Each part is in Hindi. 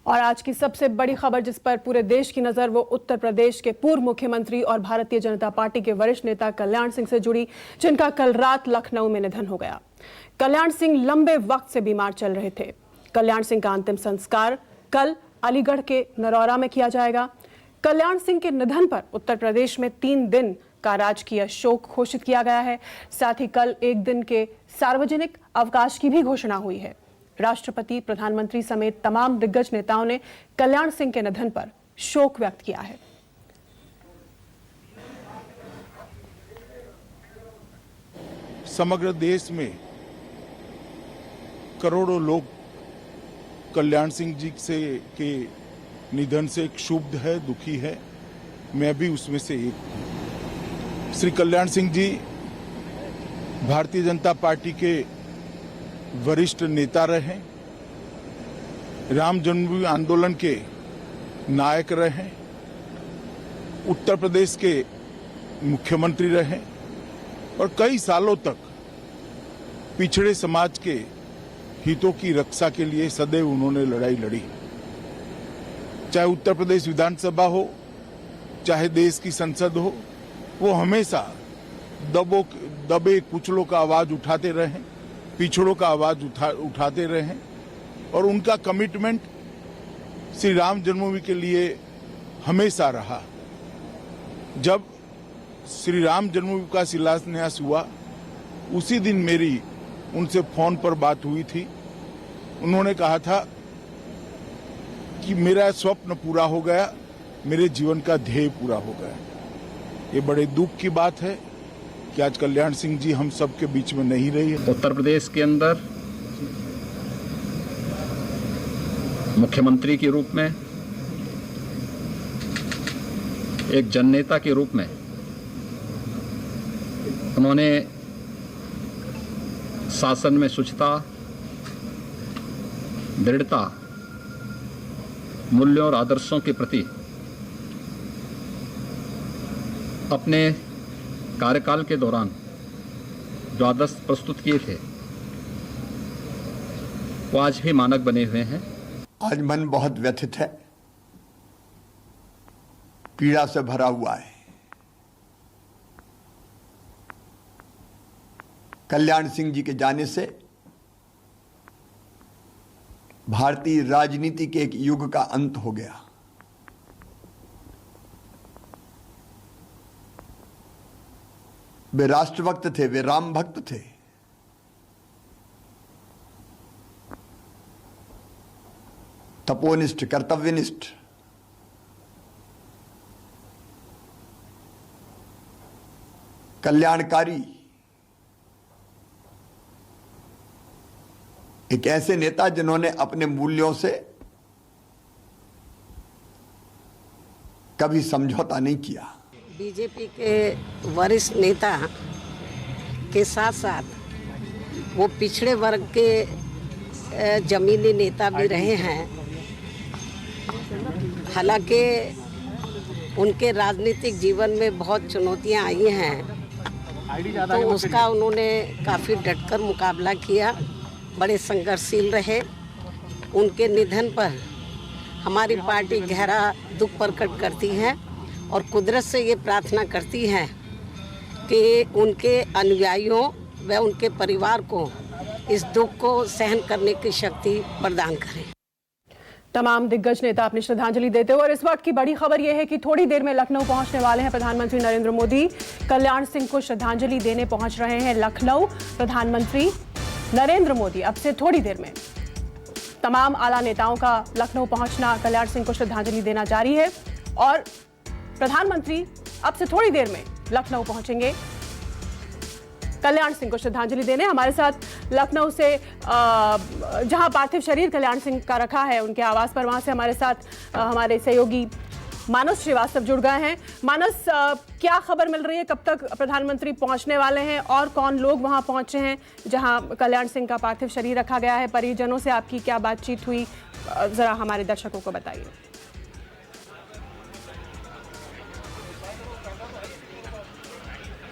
और आज की सबसे बड़ी खबर जिस पर पूरे देश की नजर वो उत्तर प्रदेश के पूर्व मुख्यमंत्री और भारतीय जनता पार्टी के वरिष्ठ नेता कल्याण सिंह से जुड़ी, जिनका कल रात लखनऊ में निधन हो गया। कल्याण सिंह लंबे वक्त से बीमार चल रहे थे। कल्याण सिंह का अंतिम संस्कार कल अलीगढ़ के नरौरा में किया जाएगा। कल्याण सिंह के निधन पर उत्तर प्रदेश में 3 दिन का राजकीय शोक घोषित किया गया है। साथ ही कल एक दिन के सार्वजनिक अवकाश की भी घोषणा हुई है। राष्ट्रपति, प्रधानमंत्री समेत तमाम दिग्गज नेताओं ने कल्याण सिंह के निधन पर शोक व्यक्त किया है। समग्र देश में करोड़ों लोग कल्याण सिंह जी के निधन से क्षुब्ध है, दुखी है। मैं भी उसमें से एक हूं। श्री कल्याण सिंह जी भारतीय जनता पार्टी के वरिष्ठ नेता रहे, राम जन्मभूमि आंदोलन के नायक रहे, उत्तर प्रदेश के मुख्यमंत्री रहे और कई सालों तक पिछड़े समाज के हितों की रक्षा के लिए सदैव उन्होंने लड़ाई लड़ी। चाहे उत्तर प्रदेश विधानसभा हो, चाहे देश की संसद हो, वो हमेशा दबे कुचलों का आवाज उठाते रहे, पिछड़ों का आवाज उठाते रहे और उनका कमिटमेंट श्री राम जन्मभूमि के लिए हमेशा रहा। जब श्री राम जन्मभूमि का शिलान्यास हुआ, उसी दिन मेरी उनसे फोन पर बात हुई थी। उन्होंने कहा था कि मेरा स्वप्न पूरा हो गया, मेरे जीवन का ध्येय पूरा हो गया। ये बड़े दुख की बात है कि आज कल्याण सिंह जी हम सब के बीच में नहीं रही है। उत्तर प्रदेश के अंदर मुख्यमंत्री के रूप में, एक जननेता के रूप में उन्होंने शासन में शुचिता, दृढ़ता, मूल्यों और आदर्शों के प्रति अपने कार्यकाल के दौरान जो आदर्श प्रस्तुत किए थे वो आज भी मानक बने हुए हैं। आज मन बहुत व्यथित है, पीड़ा से भरा हुआ है। कल्याण सिंह जी के जाने से भारतीय राजनीति के एक युग का अंत हो गया। वे राष्ट्रभक्त थे, वे राम भक्त थे। तपोनिष्ठ, कर्तव्यनिष्ठ, कल्याणकारी, एक ऐसे नेता जिन्होंने अपने मूल्यों से कभी समझौता नहीं किया। बीजेपी के वरिष्ठ नेता के साथ साथ वो पिछड़े वर्ग के जमीनी नेता भी रहे हैं। हालांकि उनके राजनीतिक जीवन में बहुत चुनौतियां आई हैं, तो उसका उन्होंने काफ़ी डटकर मुकाबला किया, बड़े संघर्षशील रहे। उनके निधन पर हमारी पार्टी गहरा दुख प्रकट करती है और कुदरत से ये प्रार्थना करती है कि उनके अनुयायियों व उनके परिवार को इस दुख को सहन करने की शक्ति प्रदान करें। तमाम दिग्गज नेता अपनी श्रद्धांजलि देते हुए और इस वक्त की बड़ी खबर यह है कि थोड़ी देर में लखनऊ पहुंचने वाले हैं प्रधानमंत्री नरेंद्र मोदी। कल्याण सिंह को श्रद्धांजलि देने पहुंच रहे हैं लखनऊ प्रधानमंत्री नरेंद्र मोदी। अब से थोड़ी देर में तमाम आला नेताओं का लखनऊ पहुंचना, कल्याण सिंह को श्रद्धांजलि देना जारी है और प्रधानमंत्री अब से थोड़ी देर में लखनऊ पहुंचेंगे कल्याण सिंह को श्रद्धांजलि देने। हमारे साथ लखनऊ से जहां पार्थिव शरीर कल्याण सिंह का रखा है उनके आवास पर, वहां से हमारे साथ हमारे सहयोगी मानस श्रीवास्तव जुड़ गए हैं। मानस, क्या खबर मिल रही है, कब तक प्रधानमंत्री पहुंचने वाले हैं और कौन लोग वहां पहुंचे हैं जहां कल्याण सिंह का पार्थिव शरीर रखा गया है? परिजनों से आपकी क्या बातचीत हुई, जरा हमारे दर्शकों को बताइए।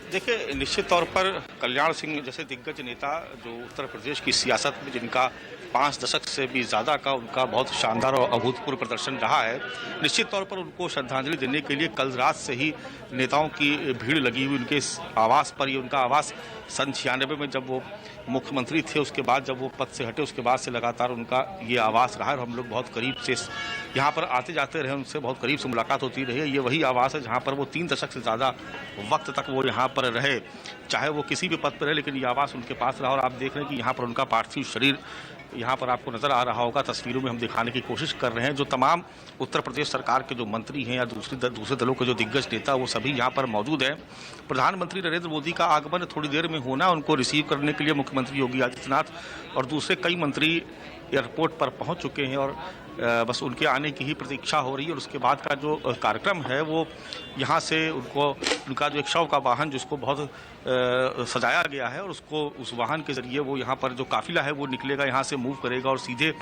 देखिए, निश्चित तौर पर कल्याण सिंह जैसे दिग्गज नेता जो उत्तर प्रदेश की सियासत में जिनका 5 दशक से भी ज़्यादा का उनका बहुत शानदार और अभूतपूर्व प्रदर्शन रहा है, निश्चित तौर पर उनको श्रद्धांजलि देने के लिए कल रात से ही नेताओं की भीड़ लगी हुई उनके इस आवास पर। ये उनका आवास सन 96 में जब वो मुख्यमंत्री थे, उसके बाद जब वो पद से हटे, उसके बाद से लगातार उनका ये आवास रहा है और हम लोग बहुत करीब से यहाँ पर आते जाते रहे, उनसे बहुत करीब से मुलाकात होती रही है। ये वही आवास है जहाँ पर वो 3 दशक से ज़्यादा वक्त तक वो यहाँ पर रहे, चाहे वो किसी भी पद पर रहे, लेकिन ये आवास उनके पास रहा। और आप देख रहे हैं कि यहाँ पर उनका पार्थिव शरीर यहाँ पर आपको नजर आ रहा होगा, तस्वीरों में हम दिखाने की कोशिश कर रहे हैं। जो तमाम उत्तर प्रदेश सरकार के जो मंत्री हैं या दूसरे दलों के जो दिग्गज नेता, वो सभी यहाँ पर मौजूद हैं। प्रधानमंत्री नरेंद्र मोदी का आगमन थोड़ी देर में होना, उनको रिसीव करने के लिए मुख्यमंत्री योगी आदित्यनाथ और दूसरे कई मंत्री एयरपोर्ट पर पहुंच चुके हैं और बस उनके आने की ही प्रतीक्षा हो रही है। और उसके बाद का जो कार्यक्रम है वो यहाँ से उनका जो एक शव का वाहन जिसको बहुत सजाया गया है और उसको उस वाहन के जरिए वो यहाँ पर जो काफिला है वो निकलेगा, यहाँ से मूव करेगा और सीधे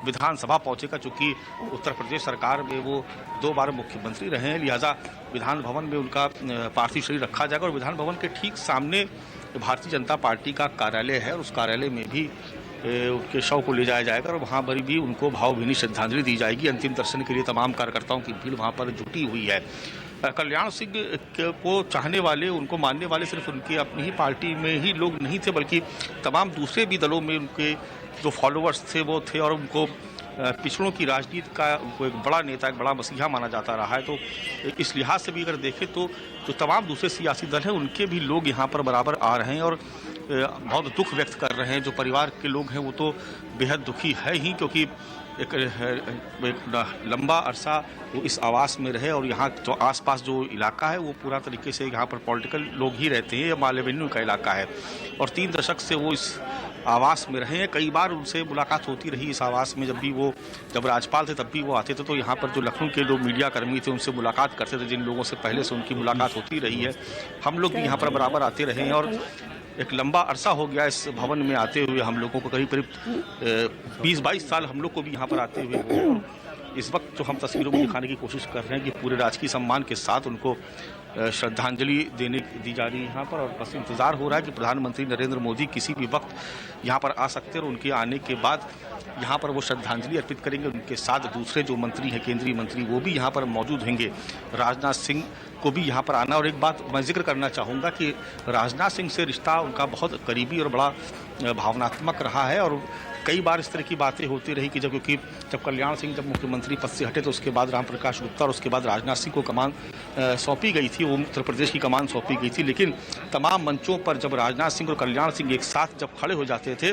विधानसभा पहुँचेगा। चूँकि उत्तर प्रदेश सरकार में वो 2 बार मुख्यमंत्री रहे हैं, लिहाजा विधान भवन में उनका पार्थिव शरीर रखा जाएगा। और विधान भवन के ठीक सामने भारतीय जनता पार्टी का कार्यालय है और उस कार्यालय में भी उनके शव को ले जाया जाएगा और वहाँ पर भी उनको भावभीनी श्रद्धांजलि दी जाएगी। अंतिम दर्शन के लिए तमाम कार्यकर्ताओं की भीड़ वहाँ पर जुटी हुई है। कल्याण सिंह को चाहने वाले, उनको मानने वाले सिर्फ उनकी अपनी ही पार्टी में ही लोग नहीं थे, बल्कि तमाम दूसरे भी दलों में उनके जो फॉलोअर्स थे वो थे और उनको पिछड़ों की राजनीति का उनको एक बड़ा नेता, एक बड़ा मसीहा माना जाता रहा है। तो इस लिहाज से भी अगर देखें तो जो तमाम दूसरे सियासी दल हैं उनके भी लोग यहाँ पर बराबर आ रहे हैं और बहुत दुख व्यक्त कर रहे हैं। जो परिवार के लोग हैं वो तो बेहद दुखी है ही, क्योंकि एक लंबा अरसा वो इस आवास में रहे और यहाँ जो आसपास जो इलाका है वो पूरा तरीके से यहाँ पर पॉलिटिकल लोग ही रहते हैं, ये माल एवेन्यू का इलाका है और 3 दशक से वो इस आवास में रहे हैं। कई बार उनसे मुलाकात होती रही इस आवास में, जब राज्यपाल थे तब भी वो आते थे। तो यहाँ पर जो लखनऊ के जो मीडिया कर्मी थे उनसे मुलाकात करते थे, जिन लोगों से पहले से उनकी मुलाकात होती रही है। हम लोग भी यहाँ पर बराबर आते रहे हैं और एक लंबा अरसा हो गया इस भवन में आते हुए हम लोगों को, करीब 20-22 साल हम लोग को भी यहाँ पर आते हुए हुए। इस वक्त जो हम तस्वीरों में दिखाने की कोशिश कर रहे हैं कि पूरे राजकीय सम्मान के साथ उनको श्रद्धांजलि दी जा रही है यहाँ पर और बस इंतज़ार हो रहा है कि प्रधानमंत्री नरेंद्र मोदी किसी भी वक्त यहाँ पर आ सकते हैं और उनके आने के बाद यहाँ पर वो श्रद्धांजलि अर्पित करेंगे। उनके साथ दूसरे जो मंत्री हैं, केंद्रीय मंत्री, वो भी यहाँ पर मौजूद होंगे। राजनाथ सिंह को भी यहाँ पर आना। और एक बात मैं जिक्र करना चाहूँगा कि राजनाथ सिंह से रिश्ता उनका बहुत करीबी और बड़ा भावनात्मक रहा है और कई बार इस तरह की बातें होती रही कि जब कल्याण सिंह जब मुख्यमंत्री पद से हटे तो उसके बाद रामप्रकाश गुप्ता और उसके बाद राजनाथ सिंह को कमान सौंपी गई थी, वो उत्तर प्रदेश की कमान सौंपी गई थी। लेकिन तमाम मंचों पर जब राजनाथ सिंह और कल्याण सिंह एक साथ जब खड़े हो जाते थे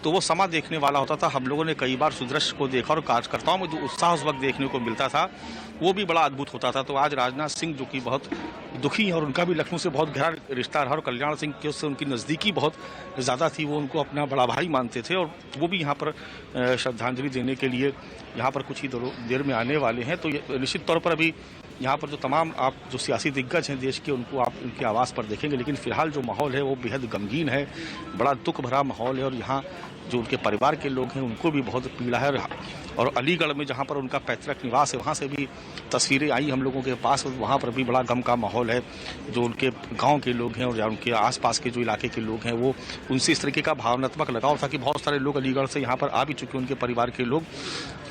तो वो समा देखने वाला होता था। हम लोगों ने कई बार सुदृश्य को देखा और कार्यकर्ताओं में जो उत्साह उस वक्त देखने को मिलता था वो भी बड़ा अद्भुत होता था। तो आज राजनाथ सिंह जो कि बहुत दुखी हैं और उनका भी लखनऊ से बहुत गहरा रिश्ता रहा और कल्याण सिंह के उससे उनकी नज़दीकी बहुत ज़्यादा थी, वो उनको अपना बड़ा भाई मानते थे और वो भी यहाँ पर श्रद्धांजलि देने के लिए यहाँ पर कुछ ही देर में आने वाले हैं। तो निश्चित तौर पर अभी यहाँ पर जो तमाम आप जो सियासी दिग्गज हैं देश के, उनको आप उनके आवास पर देखेंगे। लेकिन फिलहाल जो माहौल है वो बेहद गमगीन है, बड़ा दुख भरा माहौल है और यहाँ जो उनके परिवार के लोग हैं उनको भी बहुत पीड़ा है। और अलीगढ़ में जहाँ पर उनका पैतृक निवास है वहाँ से भी तस्वीरें आई हम लोगों के पास, वहाँ पर भी बड़ा गम का माहौल है। जो उनके गांव के लोग हैं और उनके आसपास के जो इलाके के लोग हैं वो उनसे इस तरीके का भावनात्मक लगाव था कि बहुत सारे लोग अलीगढ़ से यहाँ पर आ भी चुके, उनके परिवार के लोग।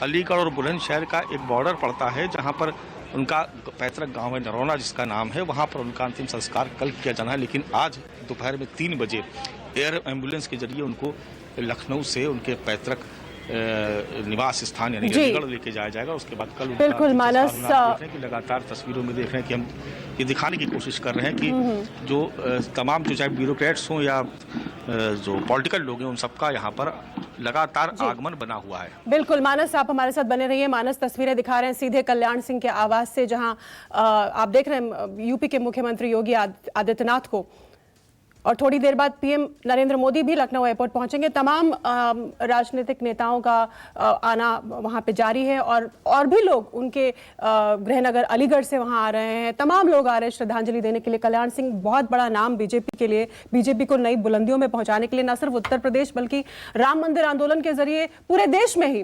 अलीगढ़ और बुलंदशहर का एक बॉर्डर पड़ता है जहाँ पर उनका पैतृक गांव है, नरौना जिसका नाम है, वहाँ पर उनका अंतिम संस्कार कल किया जाना है। लेकिन आज दोपहर में 3 बजे एयर एम्बुलेंस के जरिए उनको लखनऊ से उनके पैतृक निवास स्थान यानी अलीगढ़ लेके जाया जाएगा। उसके बाद कल बिल्कुल मानस कि लगातार तस्वीरों में देख रहे हैं कि हम ये दिखाने की कोशिश कर रहे हैं कि जो तमाम जो चाहे ब्यूरोक्रेट्स हों या जो पॉलिटिकल लोग हैं उन सबका यहाँ पर लगातार आगमन बना हुआ है। बिल्कुल मानस, आप हमारे साथ बने रहिए। मानस तस्वीरें दिखा रहे हैं सीधे कल्याण सिंह के आवास से, जहां आप देख रहे हैं यूपी के मुख्यमंत्री योगी आदित्यनाथ को और थोड़ी देर बाद पीएम नरेंद्र मोदी भी लखनऊ एयरपोर्ट पहुंचेंगे। तमाम राजनीतिक नेताओं का आना वहां पे जारी है और भी लोग उनके गृहनगर अलीगढ़ से वहां आ रहे हैं। तमाम लोग आ रहे हैं श्रद्धांजलि देने के लिए। कल्याण सिंह बहुत बड़ा नाम बीजेपी के लिए, बीजेपी को नई बुलंदियों में पहुंचाने के लिए, न सिर्फ उत्तर प्रदेश बल्कि राम मंदिर आंदोलन के जरिए पूरे देश में ही।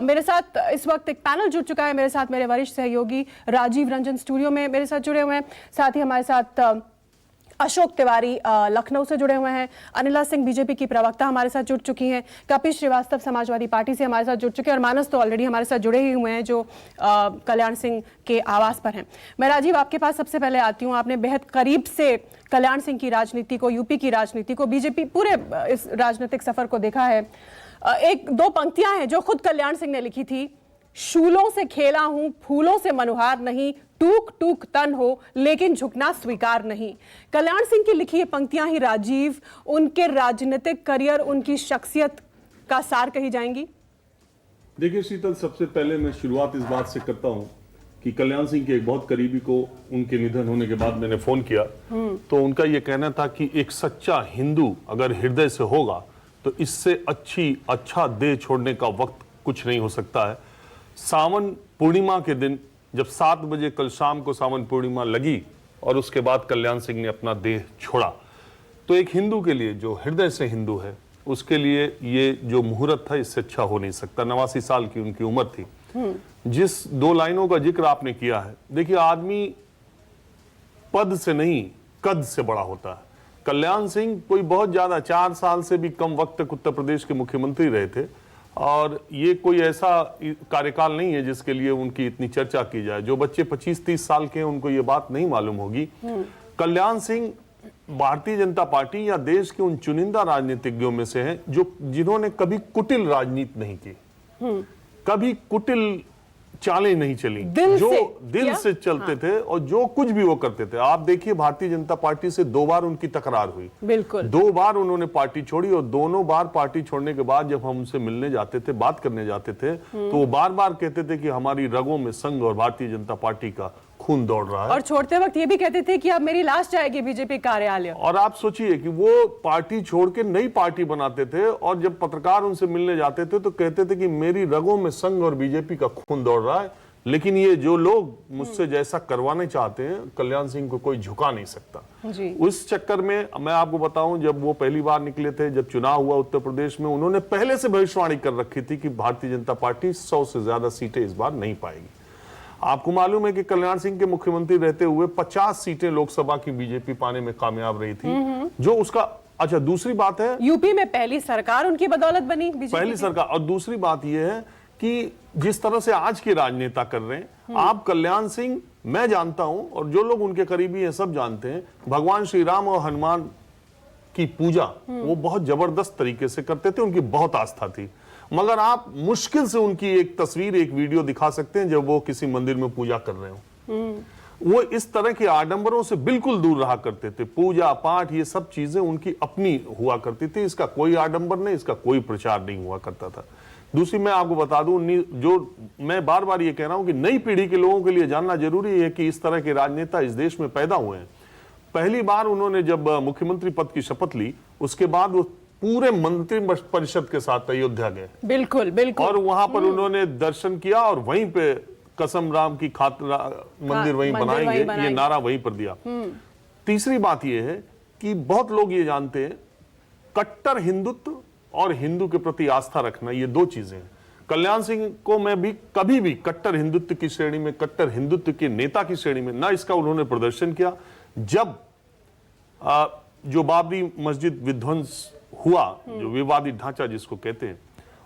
मेरे साथ इस वक्त एक पैनल जुड़ चुका है, मेरे साथ मेरे वरिष्ठ सहयोगी राजीव रंजन स्टूडियो में मेरे साथ जुड़े हुए हैं, साथ ही हमारे साथ अशोक तिवारी लखनऊ से जुड़े हुए हैं, अनिला सिंह बीजेपी की प्रवक्ता हमारे साथ जुड़ चुकी हैं, कपिल श्रीवास्तव समाजवादी पार्टी से हमारे साथ जुड़ चुके हैं और मानस तो ऑलरेडी हमारे साथ जुड़े ही हुए हैं जो कल्याण सिंह के आवास पर हैं। मैं राजीव आपके पास सबसे पहले आती हूँ। आपने बेहद करीब से कल्याण सिंह की राजनीति को, यूपी की राजनीति को, बीजेपी पूरे इस राजनीतिक सफर को देखा है। एक दो पंक्तियां हैं जो खुद कल्याण सिंह ने लिखी थी, शूलों से खेला हूं फूलों से मनुहार नहीं, टूक टूक तन हो लेकिन झुकना स्वीकार नहीं। कल्याण सिंह की लिखी ये पंक्तियां ही राजीव उनके राजनीतिक करियर, उनकी शख्सियत का सार कही जाएंगी। देखिए शीतल, सबसे पहले मैं शुरुआत इस बात से करता हूं कि कल्याण सिंह के एक बहुत करीबी को उनके निधन होने के बाद मैंने फोन किया तो उनका यह कहना था कि एक सच्चा हिंदू अगर हृदय से होगा तो इससे अच्छा देह छोड़ने का वक्त कुछ नहीं हो सकता है। सावन पूर्णिमा के दिन जब 7 बजे कल शाम को सावन पूर्णिमा लगी और उसके बाद कल्याण सिंह ने अपना देह छोड़ा, तो एक हिंदू के लिए जो हृदय से हिंदू है उसके लिए ये जो मुहूर्त था इससे अच्छा हो नहीं सकता। 89 साल की उनकी उम्र थी। जिस 2 लाइनों का जिक्र आपने किया है, देखिए आदमी पद से नहीं कद से बड़ा होता है। कल्याण सिंह कोई बहुत ज्यादा 4 साल से भी कम वक्त तक उत्तर प्रदेश के मुख्यमंत्री रहे थे और ये कोई ऐसा कार्यकाल नहीं है जिसके लिए उनकी इतनी चर्चा की जाए। जो बच्चे 25-30 साल के हैं उनको ये बात नहीं मालूम होगी। कल्याण सिंह भारतीय जनता पार्टी या देश के उन चुनिंदा राजनीतिज्ञों में से हैं जिन्होंने कभी कुटिल राजनीति नहीं की, कभी कुटिल चालें नहीं चली, जो दिल से चलते थे और जो कुछ भी वो करते थे। आप देखिए भारतीय जनता पार्टी से 2 बार उनकी तकरार हुई, बिल्कुल 2 बार उन्होंने पार्टी छोड़ी और दोनों बार पार्टी छोड़ने के बाद जब हम उनसे मिलने जाते थे, बात करने जाते थे तो वो बार बार कहते थे कि हमारी रगों में संघ और भारतीय जनता पार्टी का खून दौड़ रहा है। और छोड़ते वक्त ये भी कहते थे कि अब मेरी लाश जाएगी बीजेपी कार्यालय। और आप सोचिए कि वो पार्टी छोड़ के नई पार्टी बनाते थे और जब पत्रकार उनसे मिलने जाते थे तो कहते थे कि मेरी रगों में संघ और बीजेपी का खून दौड़ रहा है। लेकिन ये जो लोग मुझसे जैसा करवाने चाहते हैं कल्याण सिंह को कोई झुका नहीं सकता जी। उस चक्कर में मैं आपको बताऊं, जब वो पहली बार निकले थे, जब चुनाव हुआ उत्तर प्रदेश में, उन्होंने पहले से भविष्यवाणी कर रखी थी कि भारतीय जनता पार्टी 100 से ज्यादा सीटें इस बार नहीं पाएगी। आपको मालूम है कि कल्याण सिंह के मुख्यमंत्री रहते हुए 50 सीटें लोकसभा की बीजेपी पाने में कामयाब रही थी, जो उसका अच्छा। दूसरी बात है यूपी में पहली सरकार उनकी बदौलत बनी, पहली सरकार। और दूसरी बात यह है कि जिस तरह से आज के राजनेता कर रहे हैं, आप कल्याण सिंह, मैं जानता हूं और जो लोग उनके करीबी हैं सब जानते हैं, भगवान श्री राम और हनुमान की पूजा वो बहुत जबरदस्त तरीके से करते थे, उनकी बहुत आस्था थी। मगर आप मुश्किल से उनकी एक तस्वीर, एक वीडियो दिखा सकते हैं जब वो किसी मंदिर में पूजा कर रहे हो। वो इस तरह के आडंबरों से बिल्कुल दूर रहा करते थे। पूजा पाठ ये सब चीजें उनकी अपनी हुआ करती थी, इसका कोई आडंबर नहीं, इसका कोई प्रचार नहीं हुआ करता था। दूसरी मैं आपको बता दूं, जो मैं बार बार ये कह रहा हूं कि नई पीढ़ी के लोगों के लिए जानना जरूरी है कि इस तरह के राजनेता इस देश में पैदा हुए हैं। पहली बार उन्होंने जब मुख्यमंत्री पद की शपथ ली, उसके बाद वो पूरे मंत्री परिषद के साथ अयोध्या गए, बिल्कुल बिल्कुल, और वहां पर उन्होंने दर्शन किया और वहीं पे कसम राम की मंदिर वहीं बनाएंगे, ये नारा वहीं पर दिया। तीसरी बात ये है कि बहुत लोग ये जानते हैं, कट्टर हिंदुत्व और हिंदू के प्रति आस्था रखना, ये 2 चीजें हैं। कल्याण सिंह को मैं भी कभी भी कट्टर हिंदुत्व की श्रेणी में, कट्टर हिंदुत्व के नेता की श्रेणी में ना इसका उन्होंने प्रदर्शन किया। जब जो बाबरी मस्जिद विध्वंस हुआ, जो विवादित ढांचा जिसको कहते हैं,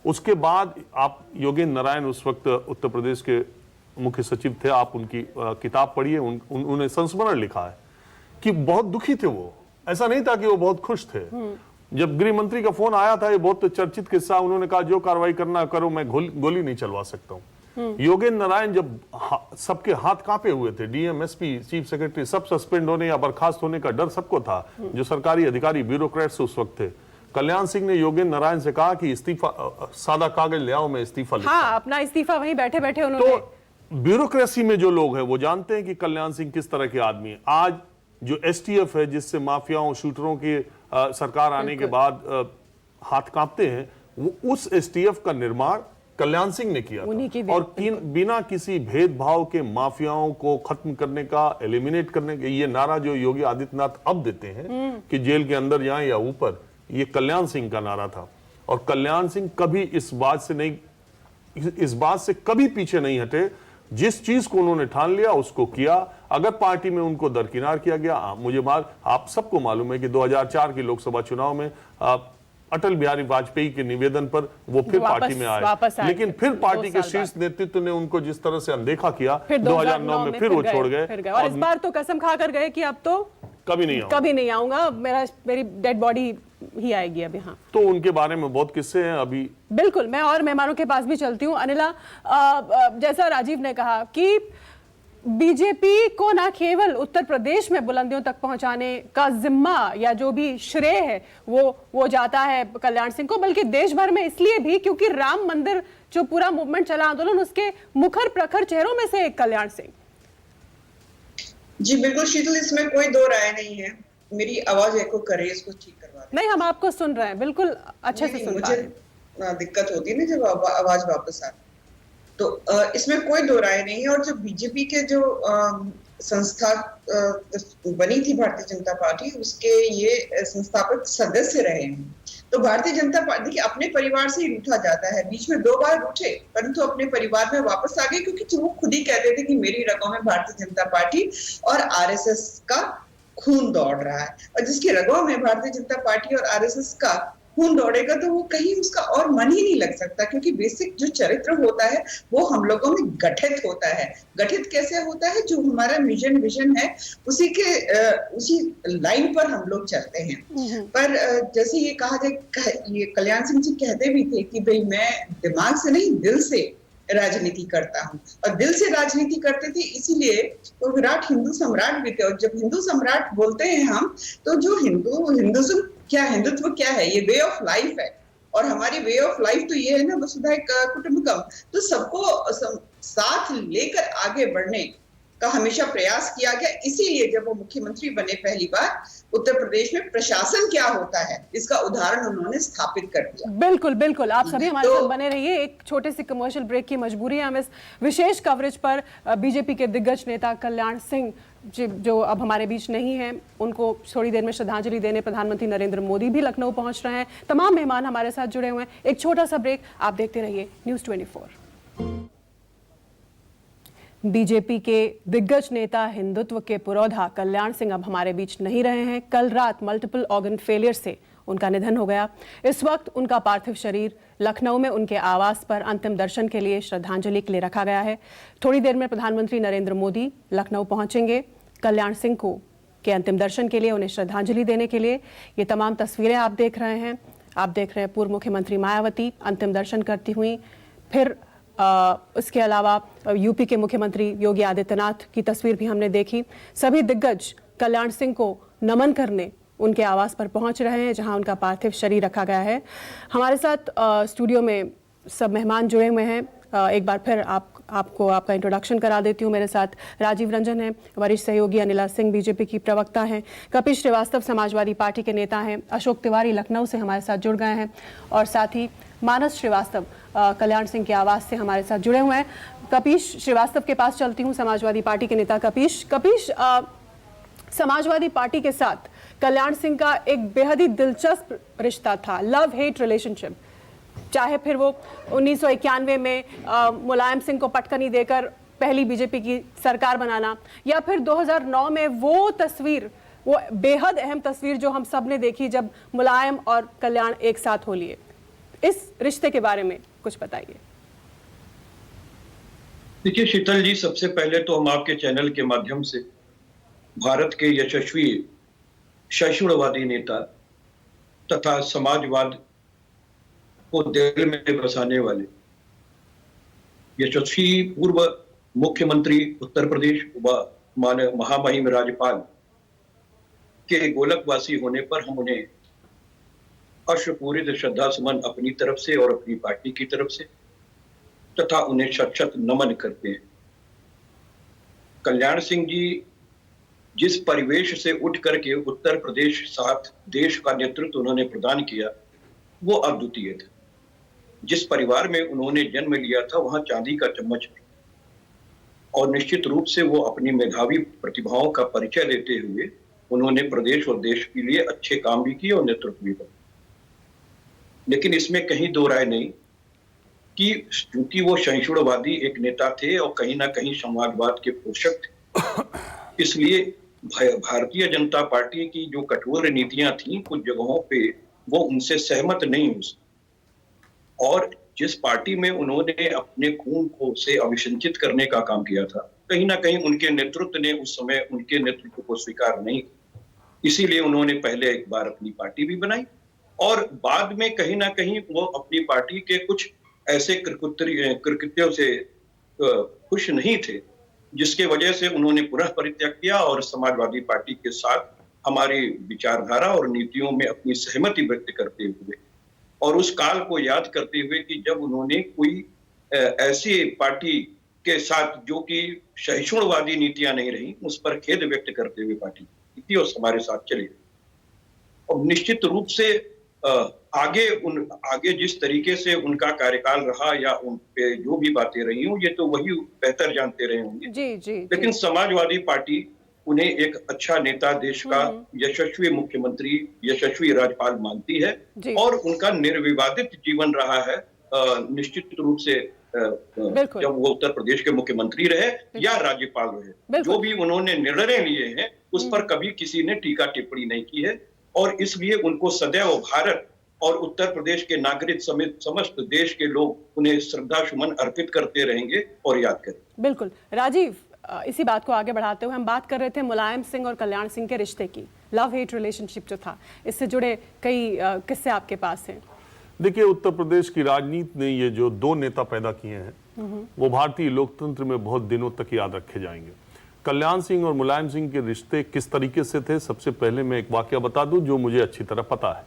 उसके बाद आप योगेंद्र नारायण उस वक्त उत्तर प्रदेश के मुख्य सचिव थे, आप उनकी किताब पढ़िए, उन्होंने संस्मरण लिखा है कि बहुत दुखी थे वो। ऐसा नहीं था कि वो बहुत खुश थे। जब गृह मंत्री का फोन आया था, ये बहुत चर्चित किस्सा, उन्होंने कहा जो कार्रवाई करना करो, मैं गोली नहीं चलवा सकता हूं। योगेंद्र नारायण जब सबके हाथ कांपे हुए थे, डीएम, एसपी, चीफ सेक्रेटरी सब सस्पेंड होने या बर्खास्त होने का डर सबको था, जो सरकारी अधिकारी ब्यूरोक्रेट्स उस वक्त थे। कल्याण सिंह ने योगेंद्र नारायण से कहा कि इस्तीफा, सादा कागज ले आओ, मैं इस्तीफा लिखता हूं। अपना इस्तीफा वहीं बैठे बैठे उन्होंने। तो ब्यूरोक्रेसी में जो लोग हैं वो जानते हैं कि कल्याण सिंह किस तरह के आदमी है। आज जो एसटीएफ है, जिससे माफियाओं, शूटरों की सरकार आने के बाद हाथ कांपते हैं, वो उस एसटीएफ का निर्माण कल्याण सिंह ने किया था। और बिना किसी भेदभाव के माफियाओं को खत्म करने का, एलिमिनेट करने का, ये नारा जो योगी आदित्यनाथ अब देते हैं कि जेल के अंदर जाएं या ऊपर, ये कल्याण सिंह का नारा था। और कल्याण सिंह कभी इस बात से कभी पीछे नहीं हटे। जिस चीज को उन्होंने ठान लिया उसको किया। अगर पार्टी में उनको दरकिनार किया गया, आप सबको मालूम है कि 2004 के लोकसभा चुनाव में अटल बिहारी वाजपेयी के निवेदन पर वो फिर पार्टी में आए, लेकिन फिर पार्टी के शीर्ष नेतृत्व ने उनको जिस तरह से अनदेखा किया, 2009 में फिर वो छोड़ गए और इस बार तो कसम खाकर गए कि अब तो कभी नहीं आऊंगा, मेरी डेड बॉडी ही आएगी अब यहाँ। तो उनके बारे में बहुत किस्से हैं अभी। बिल्कुल, मैं और मेहमानों के पास भी चलती हूँ। अनिला, जैसा राजीव ने कहा कि बीजेपी को ना केवल उत्तर प्रदेश में बुलंदियों तक पहुंचाने का जिम्मा या जो भी श्रेय है वो जाता है कल्याण सिंह को, बल्कि देश भर में इसलिए भी क्योंकि राम मंदिर जो पूरा मूवमेंट चला आंदोलन, उसके मुखर प्रखर चेहरों में से एक कल्याण सिंह। जी बिल्कुल शीतल, इसमें कोई दो राय नहीं है। मेरी आवाज एको करे, इसको ठीक करवा नहीं, हम आपको सुन रहे हैं, बिल्कुल अच्छे से सुन रहे हैं। मुझे दिक्कत होती है ना जब आवाज वापस आती, तो इसमें कोई दो राय नहीं है। और जो बीजेपी के जो संस्था बनी थी भारतीय जनता पार्टी, उसके ये संस्थापक सदस्य रहे हैं। तो भारतीय जनता पार्टी देखिए अपने परिवार से ही रूठा जाता है, बीच में 2 बार रूठे परंतु अपने परिवार में वापस आ गए, क्योंकि वो खुद ही कहते थे कि मेरी रगों में भारतीय जनता पार्टी और आरएसएस का खून दौड़ रहा है। और जिसकी रगों में भारतीय जनता पार्टी और आरएसएस का खून दौड़ेगा तो वो कहीं उसका और मन ही नहीं लग सकता, क्योंकि बेसिक जो चरित्र होता है वो हम लोगों में गठित होता है। गठित कैसे होता है? जो हमारा विजन है उसी लाइन पर हम लोग चलते हैं। पर जैसे ये कहा जाए, ये कल्याण सिंह जी कहते भी थे कि भाई मैं दिमाग से नहीं दिल से राजनीति करता हूँ, और दिल से राजनीति करते थे, इसीलिए तो विराट हिंदू सम्राट भी थे। और जब हिंदू सम्राट बोलते हैं हम, तो जो हिंदुज्म क्या, हिंदुत्व क्या है? ये वे ऑफ लाइफ है, और हमारी वे ऑफ लाइफ तो ये है ना, वसुधैव कुटुंबकम। तो सबको साथ लेकर आगे बढ़ने का हमेशा प्रयास किया गया। इसीलिए जब वो मुख्यमंत्री बने पहली बार, उत्तर प्रदेश में प्रशासन क्या होता है इसका उदाहरण उन्होंने स्थापित कर दिया। बिल्कुल बिल्कुल, आप सभी हमारे साथ बने रहिए। एक छोटे से कमर्शियल ब्रेक की मजबूरी है। हम इस विशेष कवरेज पर बीजेपी के दिग्गज नेता कल्याण सिंह जो अब हमारे बीच नहीं है, उनको थोड़ी देर में श्रद्धांजलि देने प्रधानमंत्री नरेंद्र मोदी भी लखनऊ पहुंच रहे हैं। तमाम मेहमान हमारे साथ जुड़े हुए हैं। एक छोटा सा ब्रेक, आप देखते रहिए न्यूज़ 24। बीजेपी के दिग्गज नेता, हिंदुत्व के पुरोधा कल्याण सिंह अब हमारे बीच नहीं रहे हैं। कल रात मल्टीपल ऑर्गन फेलियर से उनका निधन हो गया। इस वक्त उनका पार्थिव शरीर लखनऊ में उनके आवास पर अंतिम दर्शन के लिए, श्रद्धांजलि के लिए रखा गया है। थोड़ी देर में प्रधानमंत्री नरेंद्र मोदी लखनऊ पहुंचेंगे कल्याण सिंह को के अंतिम दर्शन के लिए, उन्हें श्रद्धांजलि देने के लिए। ये तमाम तस्वीरें आप देख रहे हैं। आप देख रहे हैं पूर्व मुख्यमंत्री मायावती अंतिम दर्शन करती हुई, फिर इसके अलावा यूपी के मुख्यमंत्री योगी आदित्यनाथ की तस्वीर भी हमने देखी। सभी दिग्गज कल्याण सिंह को नमन करने उनके आवास पर पहुंच रहे हैं, जहां उनका पार्थिव शरीर रखा गया है। हमारे साथ स्टूडियो में सब मेहमान जुड़े हुए हैं। एक बार फिर आपको आपका इंट्रोडक्शन करा देती हूँ। मेरे साथ राजीव रंजन हैं, वरिष्ठ सहयोगी अनिला सिंह बीजेपी की प्रवक्ता हैं, कपिश श्रीवास्तव समाजवादी पार्टी के नेता हैं, अशोक तिवारी लखनऊ से हमारे साथ जुड़ गए हैं, और साथ ही मानस श्रीवास्तव कल्याण सिंह के आवास से हमारे साथ जुड़े हुए हैं। कपिश श्रीवास्तव के पास चलती हूँ, समाजवादी पार्टी के नेता कपिश। समाजवादी पार्टी के साथ कल्याण सिंह का एक बेहद ही दिलचस्प रिश्ता था, लव हेट रिलेशनशिप। चाहे फिर वो 1991 में मुलायम सिंह को पटकनी देकर पहली बीजेपी की सरकार बनाना, या फिर 2009 में वो तस्वीर, वो बेहद अहम तस्वीर जो हम सब ने देखी जब मुलायम और कल्याण एक साथ हो लिए। इस रिश्ते के बारे में कुछ बताइए। देखिए शीतल जी, सबसे पहले तो हम आपके चैनल के माध्यम से भारत के यशस्वी सहिष्णुवादी नेता तथा समाजवाद को दिल में बसाने वाले यशस्वी पूर्व मुख्यमंत्री उत्तर प्रदेश व महामहिम राज्यपाल के गोलकवासी होने पर हम उन्हें अश्रुपूरित श्रद्धा सुमन अपनी तरफ से और अपनी पार्टी की तरफ से तथा उन्हें शत-शत नमन करते हैं। कल्याण सिंह जी जिस परिवेश से उठ करके उत्तर प्रदेश साथ देश का नेतृत्व उन्होंने प्रदान किया, वो अद्वितीय था। जिस परिवार में उन्होंने जन्म लिया था वहां चांदी का चम्मच था, और निश्चित रूप से वो अपनी मेधावी प्रतिभाओं का परिचय देते हुए उन्होंने प्रदेश और देश के लिए अच्छे काम भी किए और नेतृत्व भी किया। लेकिन इसमें कहीं दो राय नहीं कि चूंकि वो सहिष्णुवादी एक नेता थे और कहीं ना कहीं समाजवाद के पोषक थे, इसलिए भारतीय जनता पार्टी की जो कठोर नीतियां थी कुछ जगहों पे वो उनसे सहमत नहीं हो सकी। और जिस पार्टी में उन्होंने अपने खून को से अभिसंचित करने का काम किया था, कहीं ना कहीं उनके नेतृत्व ने उस समय उनके नेतृत्व को स्वीकार नहीं किया, इसीलिए उन्होंने पहले एक बार अपनी पार्टी भी बनाई और बाद में कहीं ना कहीं वो अपनी पार्टी के कुछ ऐसे कृत्यों से खुश नहीं थे, जिसके वजह से उन्होंने पुनः परित्याग किया और समाजवादी पार्टी के साथ हमारी विचारधारा और नीतियों में अपनी सहमति व्यक्त करते हुए और उस काल को याद करते हुए कि जब उन्होंने कोई ऐसी पार्टी के साथ जो कि सहिष्णुवादी नीतियां नहीं रही, उस पर खेद व्यक्त करते हुए पार्टी थी और हमारे साथ चले। और निश्चित रूप से आगे जिस तरीके से उनका कार्यकाल रहा या उन पे जो भी बातें रही हों, ये तो वही बेहतर जानते रहे होंगे। जी। लेकिन समाजवादी पार्टी उन्हें एक अच्छा नेता, देश का यशस्वी मुख्यमंत्री, यशस्वी राज्यपाल मानती है और उनका निर्विवादित जीवन रहा है। निश्चित रूप से जब वो उत्तर प्रदेश के मुख्यमंत्री रहे या राज्यपाल रहे, जो भी उन्होंने निर्णय लिए हैं उस पर कभी किसी ने टीका टिप्पणी नहीं की है और इसलिए उनको सदैव भारत और उत्तर प्रदेश के नागरिक समेत समस्त देश के लोग उन्हें श्रद्धा सुमन अर्पित करते रहेंगे और याद करेंगे। बिल्कुल राजीव, इसी बात को आगे बढ़ाते हुए हम बात कर रहे थे मुलायम सिंह और कल्याण सिंह के रिश्ते की, लव हेट रिलेशनशिप जो था, इससे जुड़े कई किस्से आपके पास हैं। देखिए, उत्तर प्रदेश की राजनीति ने ये जो दो नेता पैदा किए हैं वो भारतीय लोकतंत्र में बहुत दिनों तक याद रखे जाएंगे। कल्याण सिंह और मुलायम सिंह के रिश्ते किस तरीके से थे, सबसे पहले मैं एक वाकया बता दूं जो मुझे अच्छी तरह पता है।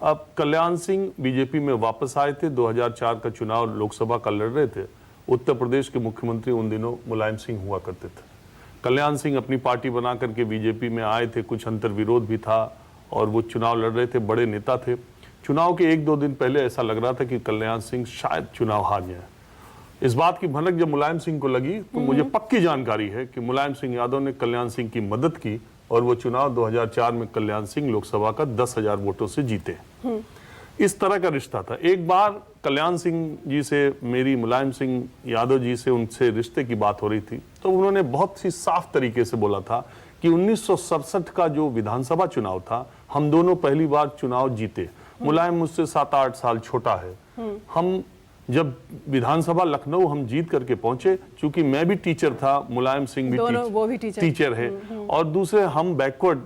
अब कल्याण सिंह बीजेपी में वापस आए थे, 2004 का चुनाव लोकसभा का लड़ रहे थे। उत्तर प्रदेश के मुख्यमंत्री उन दिनों मुलायम सिंह हुआ करते थे। कल्याण सिंह अपनी पार्टी बना करके बीजेपी में आए थे, कुछ अंतर विरोध भी था और वो चुनाव लड़ रहे थे, बड़े नेता थे। चुनाव के 1-2 दिन पहले ऐसा लग रहा था कि कल्याण सिंह शायद चुनाव हार जाए। इस बात की भनक जब मुलायम सिंह को लगी तो मुझे पक्की जानकारी है कि मुलायम सिंह यादव ने कल्याण सिंह की मदद की और वो चुनाव 2004 में कल्याण सिंह लोकसभा का 10,000 वोटों से जीते। इस तरह का रिश्ता था। एक बार कल्याण सिंह जी से मेरी मुलायम सिंह यादव जी से उनसे रिश्ते की बात हो रही थी तो उन्होंने बहुत ही साफ तरीके से बोला था कि 1967 का जो विधानसभा चुनाव था, हम दोनों पहली बार चुनाव जीते। मुलायम मुझसे 7-8 साल छोटा है। हम जब विधानसभा लखनऊ हम जीत करके पहुंचे, चूंकि मैं भी टीचर था, मुलायम सिंह भी टीचर है और दूसरे हम बैकवर्ड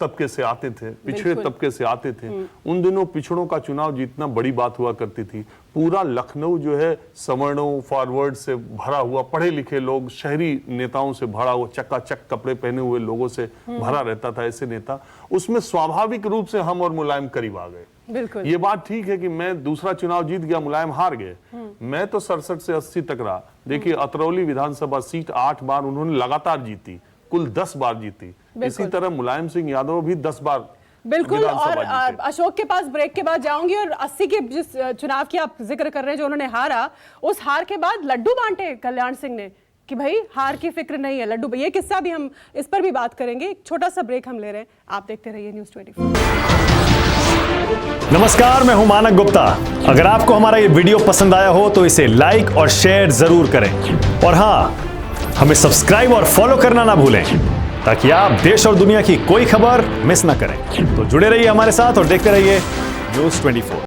तबके से आते थे, पिछड़े तबके से आते थे। उन दिनों पिछड़ों का चुनाव जीतना बड़ी बात हुआ करती थी। पूरा लखनऊ जो है सवर्णों, फॉरवर्ड से भरा हुआ, पढ़े लिखे लोग, शहरी नेताओं से भरा हुआ, चकाचक कपड़े पहने हुए लोगों से भरा रहता था ऐसे नेता। उसमें स्वाभाविक रूप से हम और मुलायम करीब आ गए। बिल्कुल। ये बात ठीक है कि मैं दूसरा चुनाव जीत गया, मुलायम हार गए। मैं तो 67 से 80 तक रहा। देखिए, अतरौली विधानसभा सीट 8 बार उन्होंने लगातार जीती, कुल 10 बार जीती। इसी तरह मुलायम सिंह यादव भी 10 बार। बिल्कुल। और अशोक के पास ब्रेक के बाद जाऊंगी और 80 के जिस चुनाव की आप जिक्र कर रहे हैं जो उन्होंने हारा, उस हार के बाद लड्डू बांटे कल्याण सिंह ने कि भाई हार की फिक्र नहीं है, लड्डू। ये किस्सा भी हम इस पर भी बात करेंगे। एक छोटा सा ब्रेक हम ले रहे हैं, आप देखते रहिए न्यूज़ 24। नमस्कार, मैं हूं मानक गुप्ता। अगर आपको हमारा ये वीडियो पसंद आया हो तो इसे लाइक और शेयर जरूर करें और हाँ, हमें सब्सक्राइब और फॉलो करना ना भूलें ताकि आप देश और दुनिया की कोई खबर मिस ना करें। तो जुड़े रहिए हमारे साथ और देखते रहिए न्यूज़ 24।